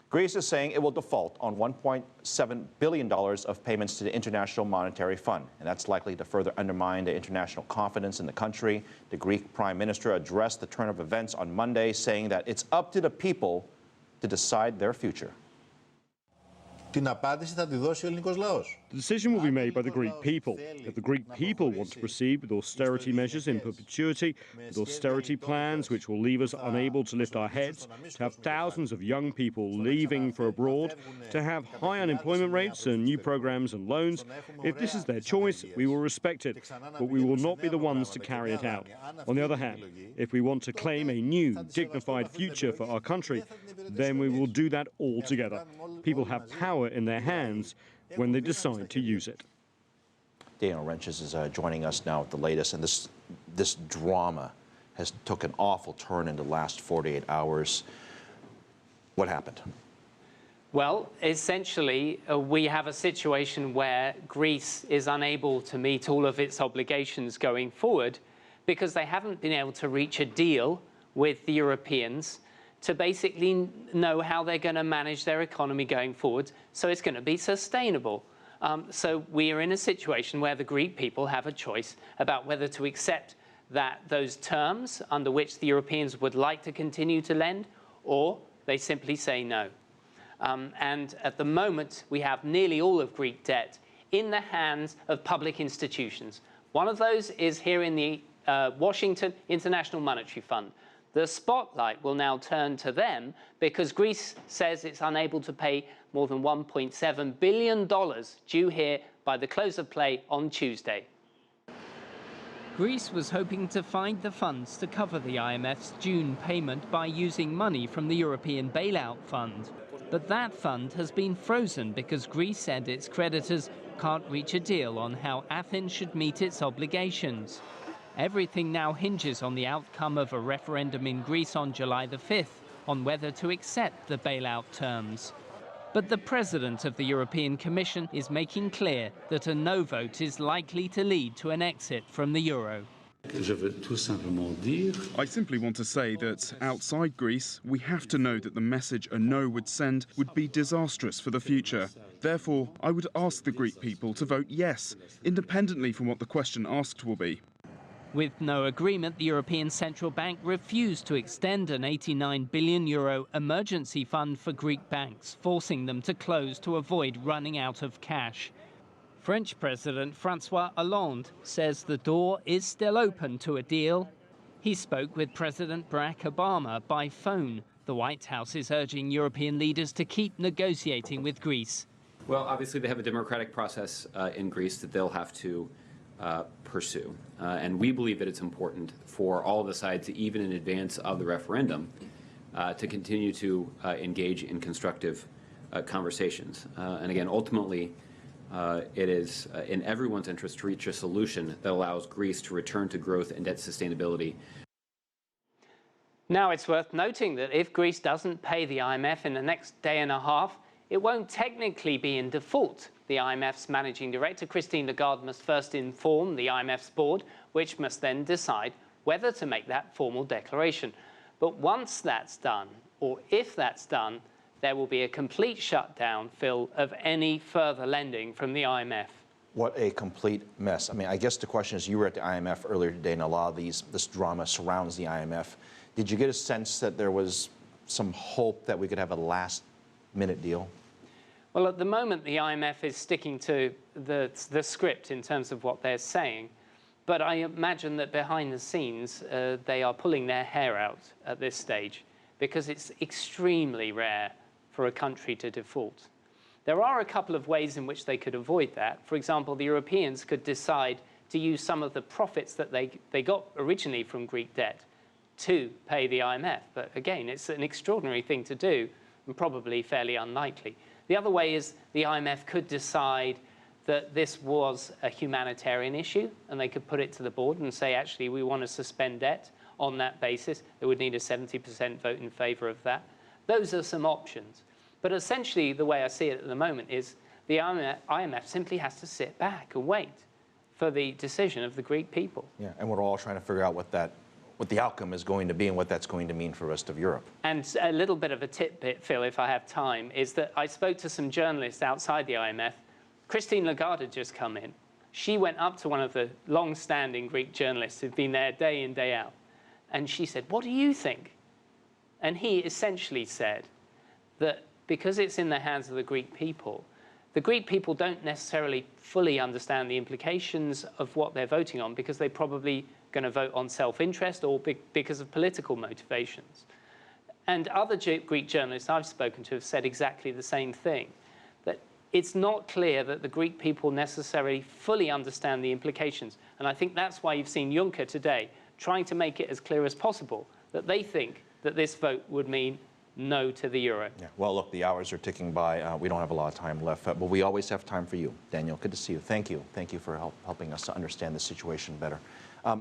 Greece is saying it will default on $1.7 billion of payments to the International Monetary Fund, and that's likely to further undermine the international confidence in the country. The Greek Prime Minister addressed the turn of events on Monday, saying that it's up to the people to decide their future. Την απάντηση θα τη δώσει ο ελληνικός λαός. The decision will be made by the Greek people. If the Greek people want to proceed with austerity measures in perpetuity, with austerity plans which will leave us unable to lift our heads, to have thousands of young people leaving for abroad, to have high unemployment rates and new programs and loans, if this is their choice, we will respect it, but we will not be the ones to carry it out. On the other hand, if we want to claim a new, dignified future for our country, then we will do that all together. People have power in their hands when they decide to use it. Ryntjes is joining us now with the latest, and this drama has took an awful turn in the last 48 hours. What happened? Well, essentially, we have a situation where Greece is unable to meet all of its obligations going forward because they haven't been able to reach a deal with the Europeans to basically know how they're going to manage their economy going forward, so it's going to be sustainable. So we are in a situation where the Greek people have a choice about whether to accept those terms under which the Europeans would like to continue to lend, or they simply say no. And at the moment, we have nearly all of Greek debt in the hands of public institutions. One of those is here in the Washington International Monetary Fund. The spotlight will now turn to them because Greece says it's unable to pay more than $1.7 billion due here by the close of play on Tuesday. Greece was hoping to find the funds to cover the IMF's June payment by using money from the European Bailout Fund. But that fund has been frozen because Greece and its creditors can't reach a deal on how Athens should meet its obligations. Everything now hinges on the outcome of a referendum in Greece on July the 5th on whether to accept the bailout terms. But the president of the European Commission is making clear that a no vote is likely to lead to an exit from the euro. I simply want to say that outside Greece, we have to know that the message a no would send would be disastrous for the future. Therefore, I would ask the Greek people to vote yes, independently from what the question asked will be. With no agreement, the European Central Bank refused to extend an €89 billion emergency fund for Greek banks, forcing them to close to avoid running out of cash. French President François Hollande says the door is still open to a deal. He spoke with President Barack Obama by phone. The White House is urging European leaders to keep negotiating with Greece. Well, obviously they have a democratic process in Greece that they'll have to pursue. And we believe that it's important for all of the sides, even in advance of the referendum, to continue to engage in constructive conversations. And again, ultimately, it is in everyone's interest to reach a solution that allows Greece to return to growth and debt sustainability. Now, it's worth noting that if Greece doesn't pay the IMF in the next day and a half, it won't technically be in default. The IMF's managing director, Christine Lagarde, must first inform the IMF's board, which must then decide whether to make that formal declaration. But once that's done, or if that's done, there will be a complete shutdown, Phil, of any further lending from the IMF. What a complete mess. I mean, I guess the question is, you were at the IMF earlier today, and a lot of this drama surrounds the IMF. Did you get a sense that there was some hope that we could have a last-minute deal? Well, at the moment, the IMF is sticking to the script in terms of what they're saying. But I imagine that behind the scenes, they are pulling their hair out at this stage because it's extremely rare for a country to default. There are a couple of ways in which they could avoid that. For example, the Europeans could decide to use some of the profits that they got originally from Greek debt to pay the IMF. But again, it's an extraordinary thing to do and probably fairly unlikely. The other way is the IMF could decide that this was a humanitarian issue, and they could put it to the board and say, actually, we want to suspend debt on that basis. They would need a 70% vote in favor of that. Those are some options. But essentially, the way I see it at the moment is the IMF simply has to sit back and wait for the decision of the Greek people. Yeah, and we're all trying to figure out what what the outcome is going to be and what that's going to mean for the rest of Europe. And a little bit of a tidbit, Phil, if I have time, is that I spoke to some journalists outside the IMF. Christine Lagarde had just come in. She went up to one of the long-standing Greek journalists who've been there day in, day out, and she said, "What do you think?" And he essentially said that because it's in the hands of the Greek people don't necessarily fully understand the implications of what they're voting on, because they're probably going to vote on self-interest or because of political motivations. And other Greek journalists I've spoken to have said exactly the same thing, that it's not clear that the Greek people necessarily fully understand the implications. And I think that's why you've seen Juncker today trying to make it as clear as possible that they think that this vote would mean no to the euro. Yeah. Well, look, the hours are ticking by. We don't have a lot of time left, but we always have time for you. Daniel, good to see you. Thank you. Thank you for helping us to understand the situation better.